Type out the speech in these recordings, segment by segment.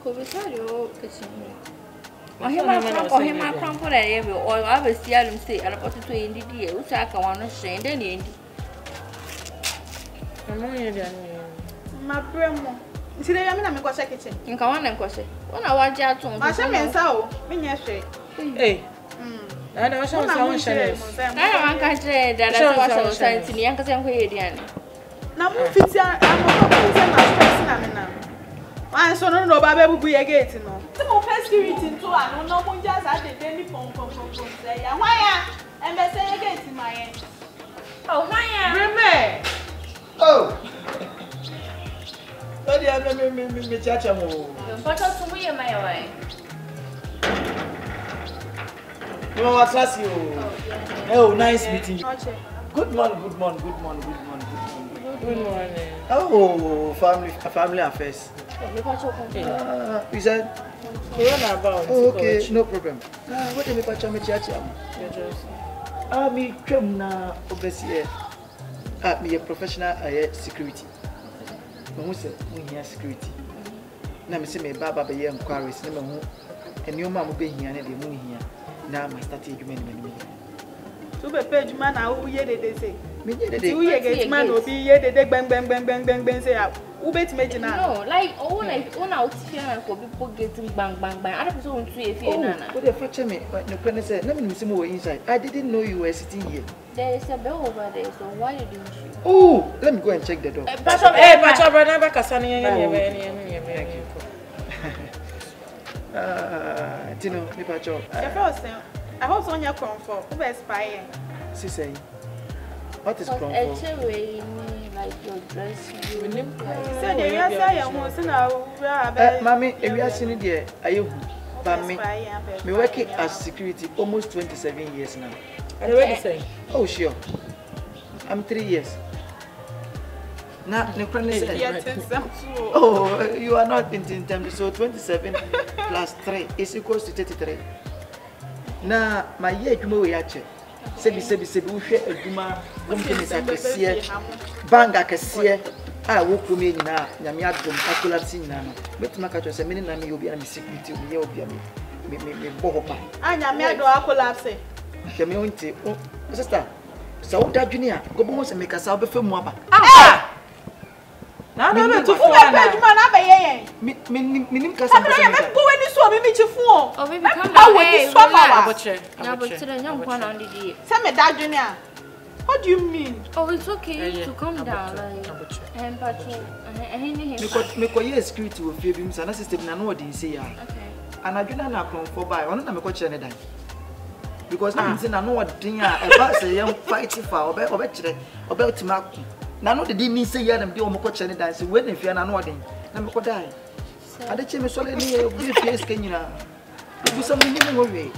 Could be tell you kitchen. Or him a crumple at every or I will see him say at a potato in the dear, which I can want to shame any. My grandma. See, I mean, I'm going to kitchen. You can want to question. When I watch out to my son, so, me, yes, hey. I don't know someone shares. I can't say that I was saying to the youngest and Quadian. Now, I'm going to I saw no baby will be a gate. No, some security into one. No one just had the daily phone from say, why? And they say again in my end. Oh, why? Remember? Oh, but yeah, me, Chacha. But also, we are my way. No, I trust you. Oh, nice meeting you. Good morning. Good morning. Oh, family affairs. You said? Corona about. Oh, okay, no problem. What do you mean by me come na obviously. Me a professional security. Who say we here security? Na me say me baba be inquiries. Na me hu eni o ma mo be here na de mu here. Na ma start adwuma ni me. To be page man na who ye dey say. Me dey dey. Who ye get man obi ye dey bang say who bet me na. No, like when out here for people getting bang. Other people want to see if you nana. What they fracture me? No can say. Na me see mo inside. I didn't know you were sitting here. There is a bell over there, so why didn't you? Oh, let me go and check the door. Pacha brother back asani Tino, me pacho. I hope so you come for who be spy. Si say. What is come for? for? Like your dress. So the you say you want to know. Mommy, if you are seeing there, are you? But me working as security almost 27 years now. Are you ready say? Oh sure. I'm 3 years. Now, the said, oh, you are not in terms. So 27 plus 3 is equals to 33. Now, my year you know yache. Sebi we share a duma. Companies are kesiye, bank are kesiye. I work for me na nyami adom collapse na. Bet makacho say me na me obi na security me obi me bohopa. Nyami adom collapse. Nyami onti. Sister, so that junior go bo se make asa obefe mu aba. Na be tu fu na. Na be yen. Me nim kasa me go weni so me chi fu o. Oh baby come down. Say me that junior. What do you mean? Oh, it's okay to come down like and patrol. Me ko yes security wo fie bi msa na system na no wodi nse ya. Okay. Anadwuna na kron for buy. Ono na me ko kire ne dan. Because na mse na no wodi a e ba say yam fight for obe kire obe ultima. Na no de ni say ya na me de o mo ko kire ne dan say we na fie na no wodi. Na me ko dai. Ade che me so le ni e bi fie ska nyina. Bu some ni mo we.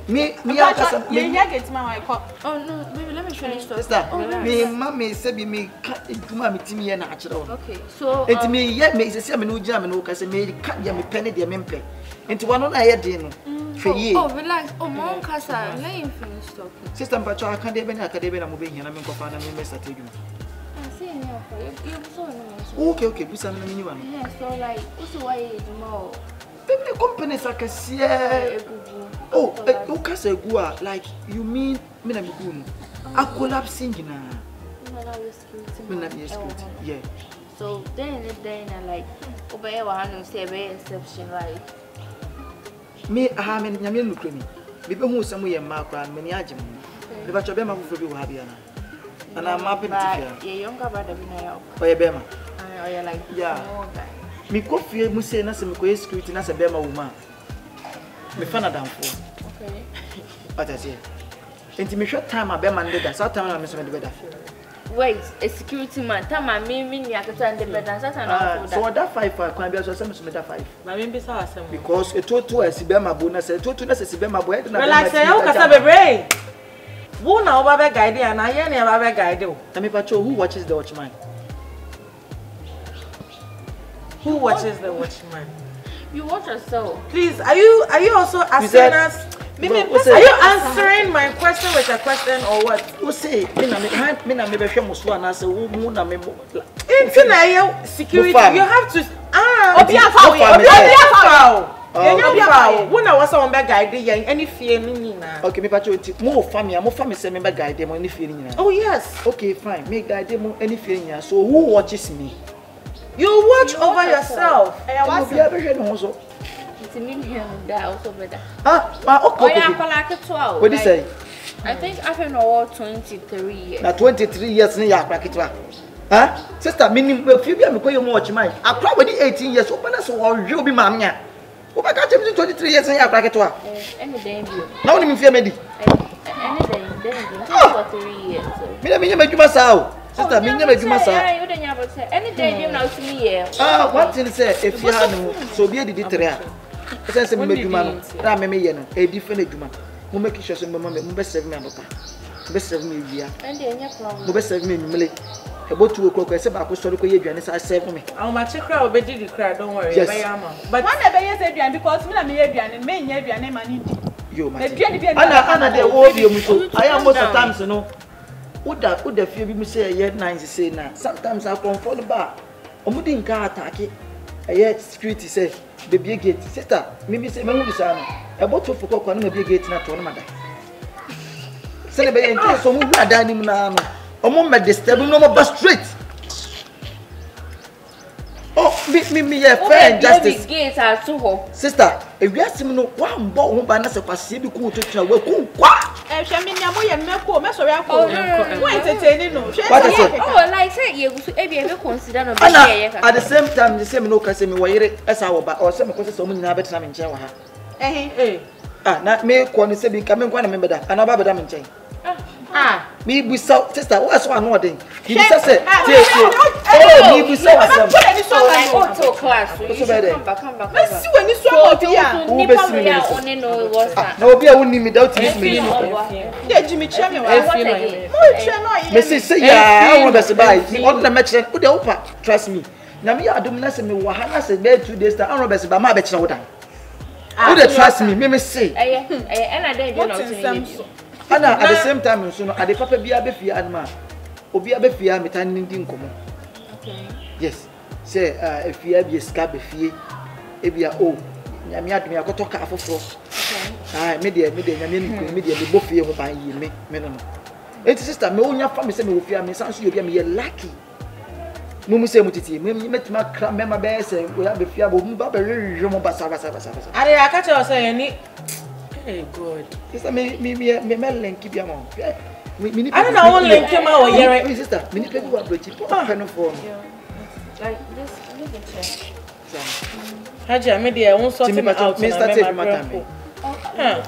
Me get my call. Oh no, baby, let me finish talking. Sister, me mommy say be me cut eduma me timi here na akire. Okay, so enti me ye me say me no jia me no ka say me cut ya me penny de me mpe. Enti wano na ye de no. Oh, relax. Oh, mom kasa, let him finish talking. Sister mpacho aka de be na aka de be na mo be hia na me nkofa na me mesa tedum. Say me you so no. Okay, busa na me ni wa no. Yeah, so like, what's why eduma? Baby, the companies are kasiye. Oh, who can say go like you mean me na me go no? I collapsing na. Me na be security. Yeah. So then I like obey one and say be exception like. Me me nyame nukre mi. Me be hu sam ye ma kwa me ni agye mo. Me ba cho be ma fofo bi wo ha bia na. And I'm happy to yeah, younger brother be na ya. Oh, yeah, Bema. Oh, yeah, like yeah. Me coffee mu say na se me ko security na se Bema woman. Me fa na danfo. Okay. What I say? Enti me short time a Bema ndeda. So time na me so me beda. Wait, a security man. Time me ni akata ndeda. So that 5 kwan bia so se me so me da 5. Ma me be sa asem. Because e to as Bema bo na se to na se Bema bo e na. Relax, e o kasa bebre. Who now Baba guide and I hear Baba guide you. Tell me, Pacho, who watches the watchman? Who watches the watchman? You watch yourself. Please, are you also asking us? Are you answering my question with a question or what? Who say? Me na me be hwe muso na say wo mu na me. Security, you have to When I was on back guide, any fear nina. Okay, me pacho more family say me guide them any fear nina. Oh yes. Okay, fine. Make guide them any fear nina. So who watches me? You watch over yourself. What be ever heard also? It's a million that also better. Okay. What do you say? I think I've been over 23 years. Now 23 years ni ya prakitwa. Huh? Sister, meaning if you be me ko watch mine. I probably 18 years. Open us or you be mamia. Oba ka tell me 23 years ni ya prakitwa. Any day you. Now ni me fear me di. Any day for 3 years. Me medjuma sao. Sister, me medjuma sao. Yeah, you don't have to say any day you now see me here. One thing say if you have so be the three. Say me medjuma no. Na me ye no. E different edjuma. Mo make sure so mama me be serve me abota. Be serve me wia. And dey nya problem. Mo be serve me nyumele. E bo tu okoko se ba ko sori ko ye aduane sa serve me. I ma che cry obedi di cry, don't worry. Yes. But when they be say aduane because me na me aduane, me nya aduane ma ni di. Yo ma. Ana dey wo bi mu so. I am most of times no. Uda fie bi mu say ye nice say na. Sometimes I come follow back. Omudi nka attack. Aye security say baby gate. Sister, me say me mu bisa no. Ebo to foko kwa na baby gate na to no mada. Say be ente so mu ada ni mu na no. Omo me disturb no mo straight. Oh, me your friend justice. Gate are too ho. Sister, if you ask me no one bo ho ba na se kwase bi ku to twa we ku kwa. Hwe me nya mo ye me ko me sorry akọ. Wo entertain no. Oh, like say you go e be consider no be here at the same time the same no ka say me wo yire esa wo ba o say me ko say so mo nyina betina me nchen wa ha. Na me ko ni se bi ka me kwa na me beda ana ba beda me nchen. Me be so sister what's one no den. You say oh me be so asem. Auto class. Come back. Me si we ni so mo bia. Who be see me only know what's that. Na obi a wonni me doubt me me. Dey Jimmy che me wa. Me say ya I want be buy. On na me chere wo dey opa trust me. Na me adom na say me wa ha na say be 2 days time I want be ma be chere wo dan. Who dey trust me say. And I dey do nothing. And at the same time, so at the papa be a befi anima, obi a befi me tan nindi nkomo. Okay. Yes. Say if you be scar befi, e be a oh, nyame adumi akoto ka afoforo. Okay. Media nyame ni media be bofie ho ban yi me no. Enti sister me onya fa me say me wo fia me san so obi a me lucky. Mumu say mutiti, me metima kra me ma be say we have befi abo mu ba be rehwe mo basa. Are ya ka che o say ni hey God. Sister me link bi am. I don't know link him out here. Sister, me ni people wa brochi. Pen for. Like this look at check. Haja me dey won sort him out. Me start take matter me.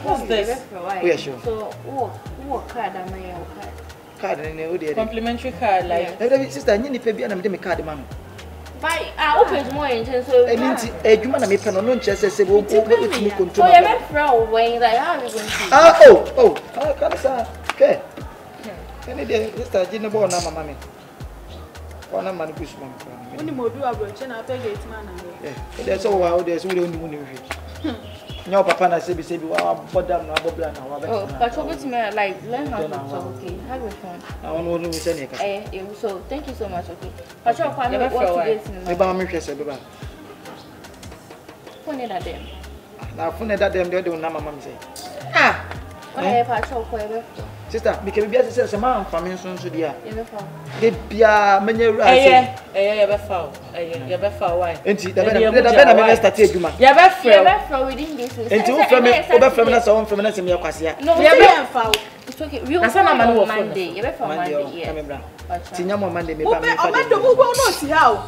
What's this? Yeah, sure. So what card am I card? Card ne o dey. Complimentary card like. Sister, nyi ni pe bi na me dey me card ma. Buy open more intense so edwuma na me pe no nche se wo betimi control. So you be friend when like how you going to come sir. Okay. Any day sister ji ne bo na mama me. Ona man ku suma me. Oni mo du abroche na pe gate man na. There so wa there so we oni mu ni hwe. Nyo papa na sebi wa bodam na bobla na wa be. Oh, but what me like learn how to talk, okay? Have your fun. I want to say ne ka. So thank you so much, okay? But you can what today cinema. Me ba me hwe se be ba. Phone that them. Na phone that them dey na mama me say. Why if I talk for you? Sister, me ke bia say ma amfa me so dia. You be fun. De bia menye ru ase. You be fun. You be fun why? Enti da be na start eduma. You be fun within this. Enti wo frame na so wo frame na se me yakwase ya. No, you be fun. It's okay. We will find on Monday. You be fun Monday. Yeah. Tinya mo Monday me ba me fa. O do go no si ha o.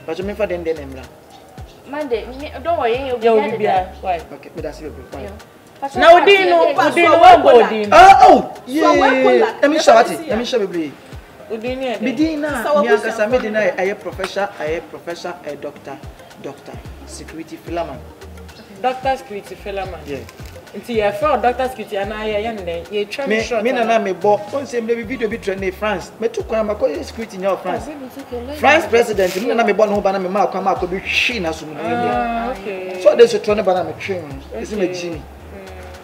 But me fa den emra. Monday, don't worry, you'll be there. Why? Okay, me that's you. Why? Now Udino go Udino. Oh, yeah. Let me show it. Let me show you. Udino. Medina. Me akasa Medina. I am professor, a doctor, security filaman. Doctor security filaman. Yeah. Until you found doctor security and I am you try me short. Me na me bo. On say me video bi trend in France. Me took am ko security in France. France president me na me bo no ba na me ma kwa ko bi hwi na so mu. Okay. So they should turn ba na me train. Isi me Jimmy.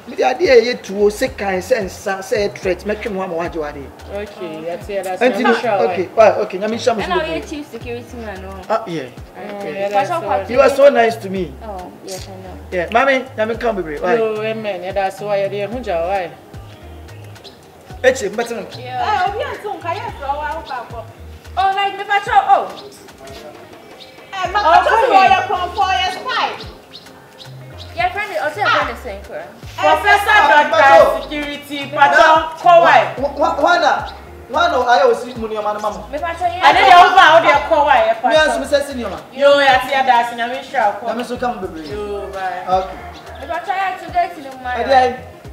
Me the idea ye to say kind sense say threat make me want to wade. Okay, that's it. That's okay. Okay, nyame sham. And now you're chief security man, no? Yeah. Okay. You are so nice to me. Oh, yes, I know. Yeah, mommy, nyame come be. Why? Oh, amen. Yeah, that's why you're hunja why. Eche, mbaten. Yeah. Obi antu nka yes o wa ko. Oh, like me patrol. Oh. My patrol for your spy. Your friend is also a friend of saying for Professor Doctor Security Patrol Kowai. One I was see money man mama. Me patrol yeah. And then you over there Kowai. Me as me say senior man. Yo, I see that na me sure. Na me so come be. Yo, bye. Okay. Me patrol yeah today to the man.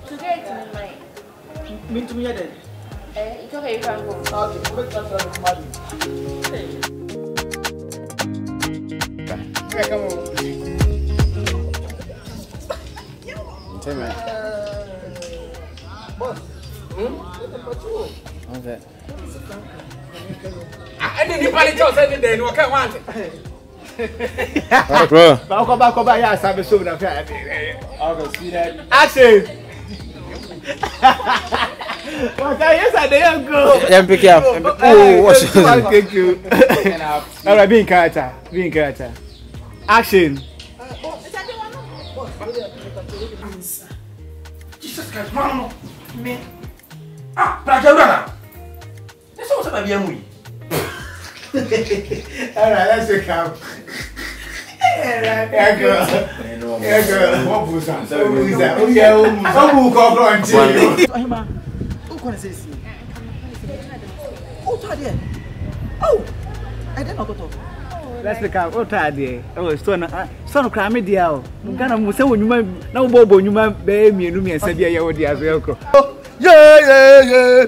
Today to the man. Me to me then. It's okay, you can go. Okay, we'll transfer to Mali. Yeah, come on. Tell me. Boss. What's that? I didn't probably tell you that you can't want it. Bro. Back, yeah, I'm so that. I'll go see that. Action. Yes, I didn't go. Yeah, pick up. Oh, what's Thank you. All right, be in character. Action. Jesus Christ, man, me. Brajana. This was a baby. All right, let's take out. Yeah, girl. What was that? Oh, yeah, some who come on to you. Who can say see? Oh, Tadia. Oh, I didn't know what. Let's pick up. Oh, Tadia. Oh, son of Crammy Diao. Mugana Musa, when you might no bobo, you might bear me and me and Sabia Yodi as well. Yeah.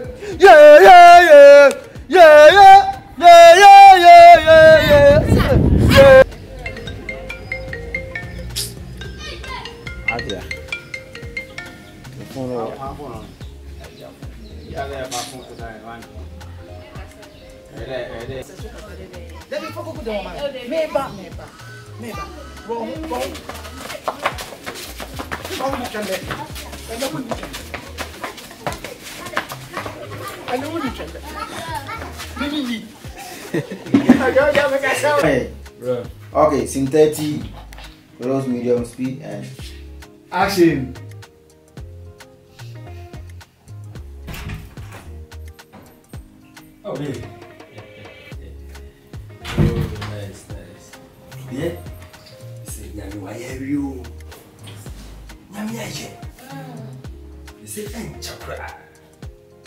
Adia. Let me focus on the woman. Meba. Wrong. Okay, scene 30, close medium speed and Action. Oh, baby. Oh, nice. Yeah? Say, Yami, why have you? Yami, you say, I'm Chakra.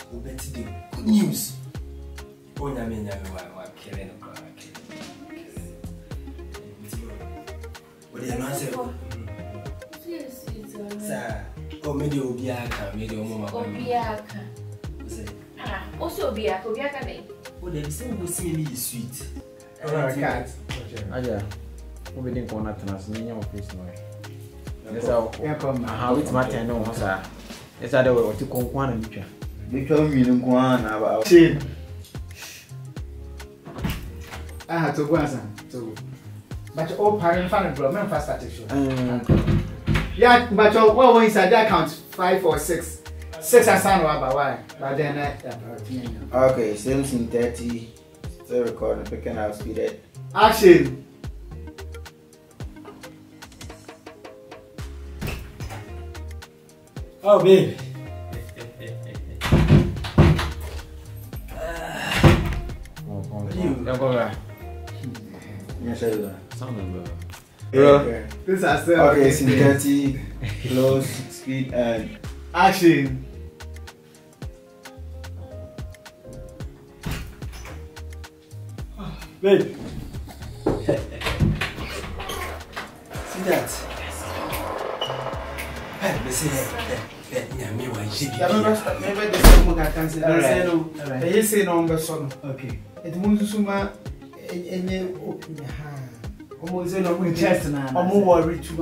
Who bet the good news? Oh, Yami, why killing a crack? What do you know? Sir, oh, maybe Obiaka, maybe Obiaka. Also, Obiaka, Oh, there is some who see me sweet. Cat. Adia. We didn't go to us in your office. That's how it's matter. No, sir. It's other way to come one and you. become one about Chin. I had to go answer. But all parent fan and problem fast satisfaction. Yeah, but what inside that count 5 or 6. 6 and sound about why. But then okay, same scene 30. Still recording, picking up speed. Action. Oh, baby. Yes, I do. This is okay, scene 30. Close, speed, and action. Babe. See that? Hey, listen here. Okay. It means suma enye almost no chest na. Omo worry to